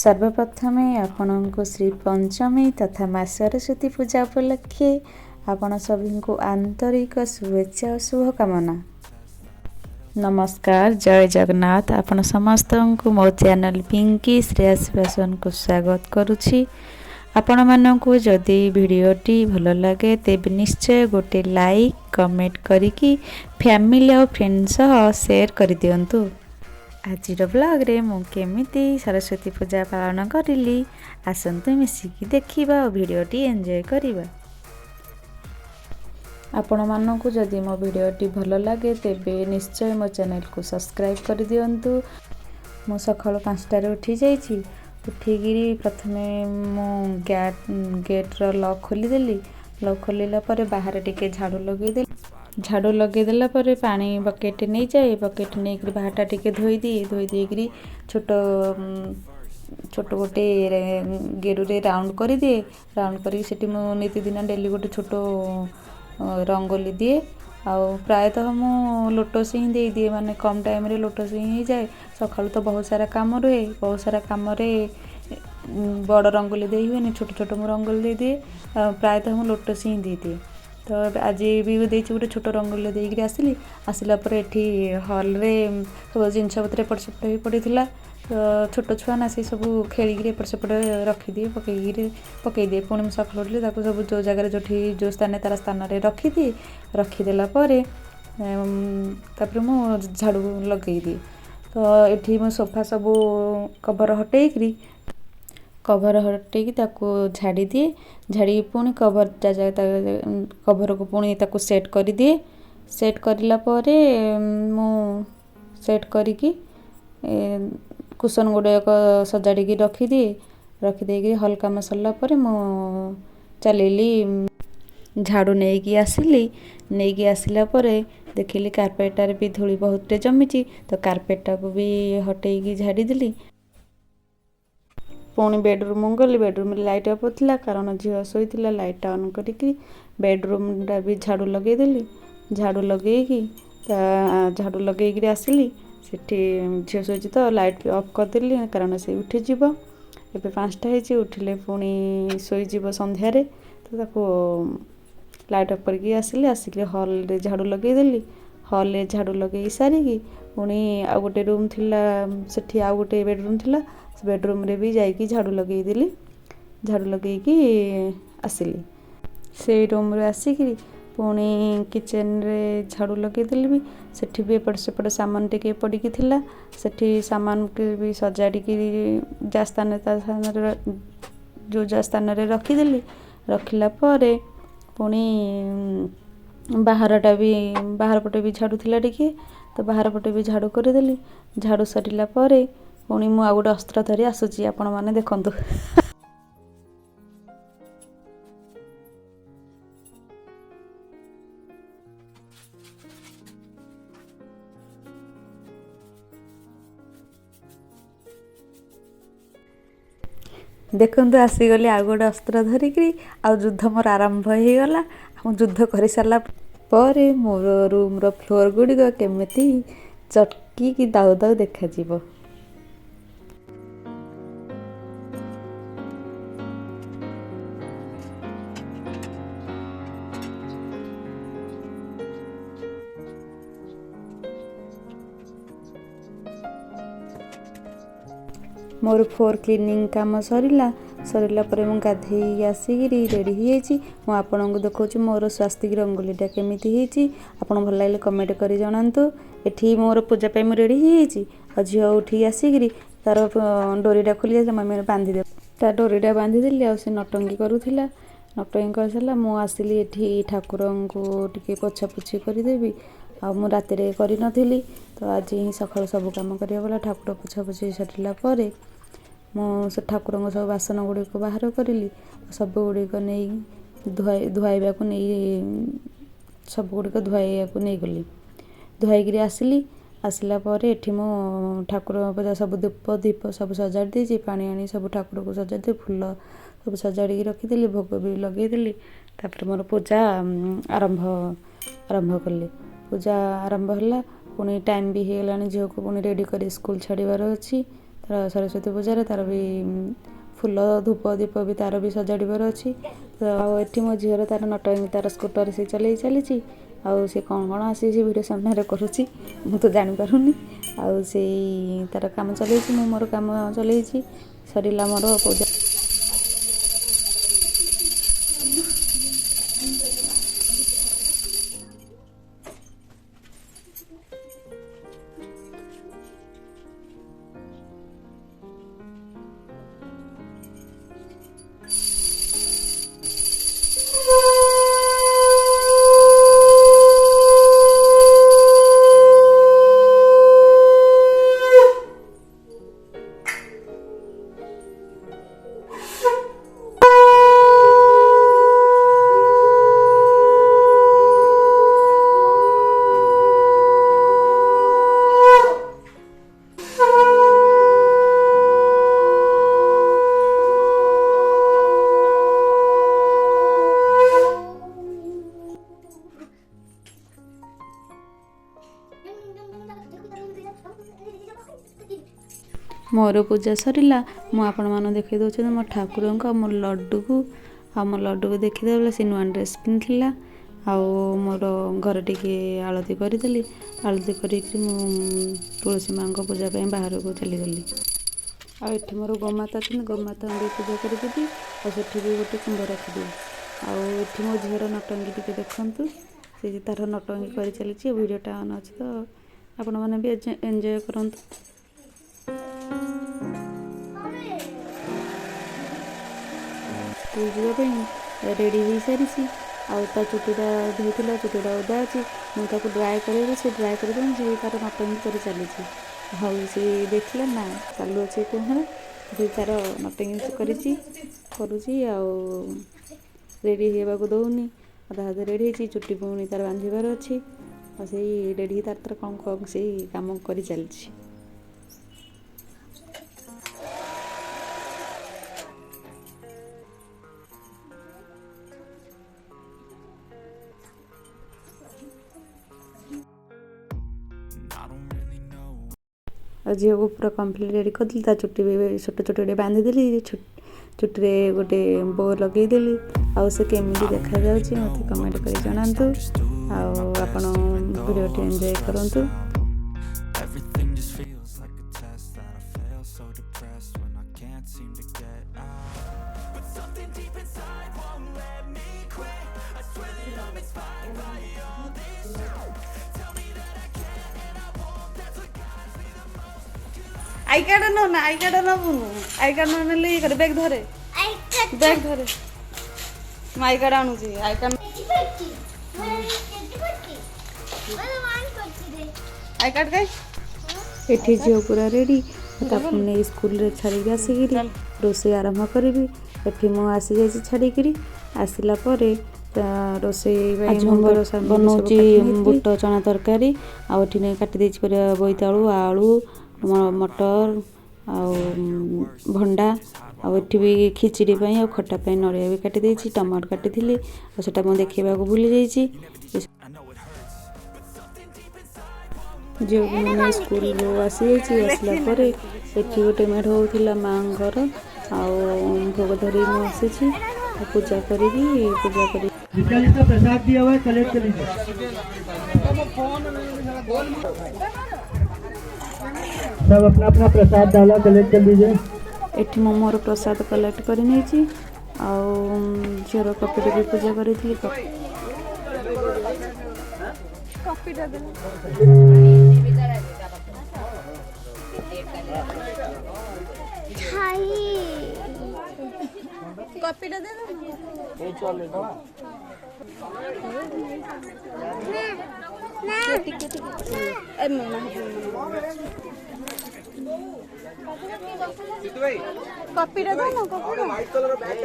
सर्वप्रथमे आपणको श्री पंचमी तथा माँ सरस्वती पूजा उपलक्षे आपण सभी को आंतरिक शुभेच्छा और शुभकामना। नमस्कार, जय जगन्नाथ। आपण समस्त को मो चैनल पिंकी श्रेयस फैशन को स्वागत करुछि। आपण मानकु जदि भिडियोटी भल लगे तेबे निश्चय गोटे लाइक कमेंट करिकी फैमिली और फ्रेंड्स सह शेयर कर दियंतु। आज ब्लॉग रे मु केमिति सरस्वती पूजा पालन करिली आसंतु मिसिकी देखिबा और भिडियोटी एंजॉय करिबा। आपण मानकु जदि मो भिडियोटी भल लगे तेबे निश्चय मो चैनल को सब्सक्राइब कर दियंतु। मु सकाळ 5 टा उठी जाइछि। उठिगिरी प्रथमे मु गेट रो लॉक खोली देली। लॉक खोलिला परे बाहर टिके झाड़ू लगे देली। झाड़ू लगे देला परे पानी बकेट नहीं जाए। बकेट नहीं करी बाहरटा टिके धोई देकरी छोट छोट गोटे गेरु रे राउंड कर दिए। राउंड करी सेठी मु नीति दिन डेली गोटे छोट रंगोली दिए। आउ प्रायतः मु लोटस ही दे दिए, माने कम टाइम रे लोटस ही जाए। सकाळु तो बहुत सारा काम रहे, बहुत सारा काम रे बड़ रंगोली दे हुए, छोट छोट मु रंगोली दे दिए। प्रायतः मु लोटस ही दे दिए। तो आज भी देछि गोटे छोट रंगोली देकरी आसिली। आसिला पर एठी हॉल रे सब जिनस पत्र एपट सेपट ही पड़ीथिला। तो छोट छुआ ना से सब खेलिक एपट सेपट रखी दिए, पकई दिए। पुणी मुझे सकाळ उठिले ताको सब जो जगह जो स्थान तार स्थान रे रखी दिए। रखीदेला परे तापर मु झाड़ू लगे दिए। तो एठी मो सोफा सब कवर हटेकरी ताको झाड़ी दिए। झाड़ी पुणी कवर कवर को पुणी ताको सेट कर दिए। सेट करला परे मु सेट करिकी कुशन गुड़ाक सजाड़ी रखी दिए। रखी देकी हल काम सरला परे मु चलेली झाड़ू नहीं आसिला परे देखिली कार्पेटार भी धूली बहुत जमीची। तो कार्पेटा को भी हटेकी झाड़ी देली। पुणी बेडरूम गली। बेडरूम लाइट अफ थिला कारण झील शोईथिला। लाइट ऑन करिकी बेडरूम टा भी झाड़ू लगे देली। झाड़ू लगेकी आसिली। सेठी झील शोईची तो लाइट ऑफ कर देली कारण से उठी जीव। एबे 5 टा हेची, उठिले पुणी शोई जीव संध्यारे। तो ताको लाइट ऑफ करके आसिली। आसिले हॉल रे झाड़ू लगे देली। हॉल रे झाड़ू लगे सारिकी पुणी आ गोटे रूम थिला, सेठी आ गोटे बेडरूम थिला। बेडरूम रे भी जाइकी झाड़ू लगे देली। झाड़ू लगेकी आसिली। से रूम रे आसिकी पुणी किचन रे झाड़ू लगे देली। भी सेठी भी एपट सेपट सामान टिके पड़ीकी थिला। सेठी सामान के भी सजाड़ीकी जा स्थान रे रखी देली। रखिला परे पुणी बाहर पटे भी झाड़ू थिला टिके। तो बाहर पटे भी झाड़ू कर देली। झाड़ू सरिला परे पुणी मु आ गोटे अस्त्र धरी आसुची, आपण माने देखंतु। देखंतु आसीगली आ गोटे अस्त्र धरिकी। आ युद्ध मोर आरंभ हो गला। युद्ध कर सारा पर मोर रूम रो फ्लोर गुड़िक केमिति चटकी की दाउ दाउ देखा जीवो। मोर फ्लोर क्लीनिंग काम सरिला पर मु गाधे आसिकी रेडी हो। मु आपन को देखौछि मोर स्वास्तिक रंगोलीटा केमिति हेछि। आपन भल लागले कमेंट करी जणांतु। एठी मोर पूजा पे मु रेडी हेछि। आ झियो उठी आसिकी तार डोरीटा खोली जाय मम्मी बांधी दे। ता डोरीटा बांधी देली। आ से नटंगी करूथिला। नटंगी कर सला मु आसिली एठी ठाकुरन को टिके पोछा पोछी करी देबी। आ मु राति रे करि नथिली। तो आज ही सकाळ सब काम करिया गला। ठाकुर पोछा पोछी सरिला परे मु से ठाकुर सब बासन गुड़ी को बाहर करी। सब गुड़ी को नहीं धुआइबा को नहीं सब गुड़ी को धुआइया को नहीं गली। धुआईकरी आसिली। आसिला पर एठी मो ठाकुर पूजा सब दीप सब सजाड़ देछि। पानी आनी सब ठाकुर को सजाड़ दे। फूल सब सजाड़ी रखीदेली। भोग भी लगे देली। तापर मोर पूजा आरंभ कली। पूजा आरंभ होला। पुणी टाइम भी हो गलानी। झील को पुणी रेडी कर स्कूल छाड़बार अच्छी। सरस्वती पूजा तार भी फूल धूप दीप भी तार भी सजाड़बार अच्छी तो आठी मो झीर तार नटंगी तार स्कूटर से चल चली आउ सी कौन कौन आसी वीडियो सामने करुच्ची मु तो जापारूनी आउ से तार कम चल मोर कम चल सरला मोर पूजा मोर पूजा सरला मु आपण मान देखी दौर मो ठाकुर को मो लड्डू को मो लड्डू को देखीदे सी नुआ ड्रेस पिंधला मोर घर टिके आलती करदेली आलती कर तुलसी माँ को पूजा बाहर को चलीगली आठ मोर गोमाता थी गोमाता पूजा करदेवी और सेठी भी गोटे कुंभ रखिदी आठ मो झीर नटंगी टिके देखु से तार नटंगी कर चली वीडियोटा ऑन अच्छे तो आपण मैंने भी एंजॉय करूँ स्कूल जावाई रेडी हो सारी आउ चुटीटा धोला चुटीटा ओदा अच्छी मुझे ड्राए कर से ड्राए कर तार नटंगी कर चली हाँ सी देखला ना चालू अच्छे कह तार नटंगी करुच्ची रेडी होगा दौनी अधा हाथ रेडी हो चुटी पुणी तार बांधार अच्छी से रेडी तार कौन कौन से कम कर चली झील को पूरा कम्प्लीट रेडी करदेली चुटी भी छोट छोट गोटे बांधिदेली चुटी गोटे बो लगेदेली से केमी देखा मत कमेंट कर जनातु आपण वीडियो एंजॉय करूँ आई कार्ड नो ना आई कार्ड नबू आई कार्ड न ले कर बैग धरे मैं आई कार्ड आणु छी आई कार्ड कई एठी जो पूरा रेडी तापने स्कूल रे छाड़ी आसिकी रोसे आरंभ करी एठी मु आसी जाई छाड़ी करी आसिला परे रोसे बनाऊँगी बुट चना तरकारी आठी काटी देछि परिया बोईतालु आलू मटर भंडा आठ भी खिचड़ी आ खटा नड़िया भी काटी देछि टमाटर काटी थी और मुझे देखा भूली जाइए जो मैंने स्कूल आसी आसला गोटे मेढ़ होता माँ घर भोग धरी मुझे पूजा करी प्रसाद दिया हुआ है कलेक्ट कर लीजिए सब अपना अपना प्रसाद डाला कलेक्ट कर लीजिए एठी मो मोर प्रसाद कलेक्ट कर नहीं झीर कपी भी पूजा करी कॉपीटा दो ना कॉपी व्हाइट कलर बैग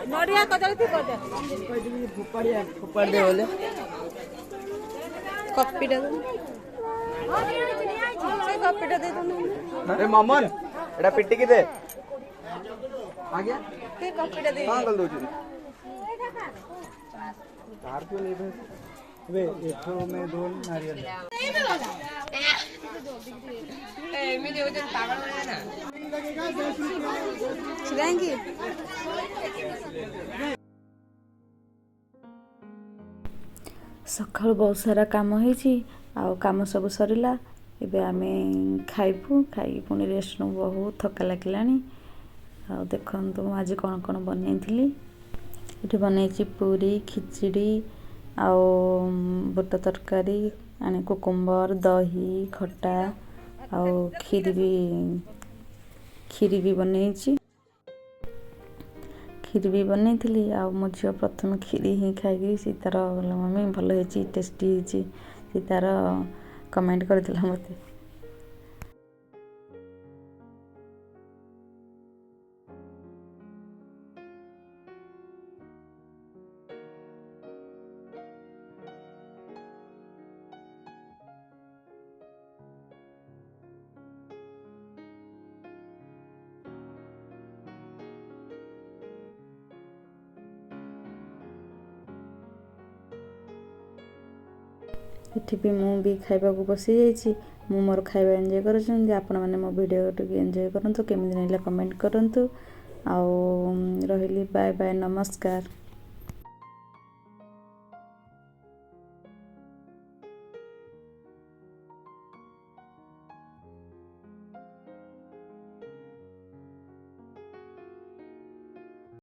नड़िया कदली थी फुपाड़ दे बोले कॉपीटा दो से कॉपीटा दे दो अरे मामन एटा पिट्टी की दे आ गया के कॉपीटा दे हां गल दो जी कार क्यों ले गए वे एक तो में 2 नारियल खिलाएंगे ସକାଳୁ ବହୁତ ସାରା କାମ ହେଇଛି ଆଉ କାମ ସବୁ ସରିଲା। ଏବେ ଆମେ ଖାଇବୁ, ଖାଇକି ପୁଣି ରେଷ୍ଟ ନେବୁ। ବହୁତ ଥକା ଲାଗିଲାଣି। ଆଉ ଦେଖନ୍ତୁ ମୁଁ ଆଜି କ'ଣ କ'ଣ ବନେଇଥିଲି। ଏଠି ବନେଇଛି ପୁରୀ, ଖିଚିଡ଼ି ଆଉ ବୁଟ ତରକାରୀ, କୁକୁମ୍ବର, ଦହି, ଖଟା ଆଉ କ୍ଷୀରି ବି ବନେଇଛି। କ୍ଷୀରି ବି ବନେଇଥିଲି। ଆଉ ମୋ ଝିଅ ପ୍ରଥମେ କ୍ଷୀରି ହିଁ ଖାଇକି ସେ ତା'ର ମମି ଭଲ ହେଇଛି, ଟେଷ୍ଟି ହେଇଛି, ସେ ତା'ର କମେଣ୍ଟ କରିଥିଲା ମୋତେ। ଏଠି ବି ମୁଁ ବି ଖାଇବାକୁ ବସିଯାଇଛି। ମୁଁ ମୋର ଖାଇବା ଏନ୍ଜୟ କରୁଛନ୍ତି। ଆପଣମାନେ ମୋ ଭିଡ଼ିଓଟିକୁ ଏନ୍ଜୟ କରନ୍ତୁ, କେମିତି ଲାଗିଲା କମେଣ୍ଟ କରନ୍ତୁ। ଆଉ ରହିଲି, ବାଏ ବାଏ, ନମସ୍କାର।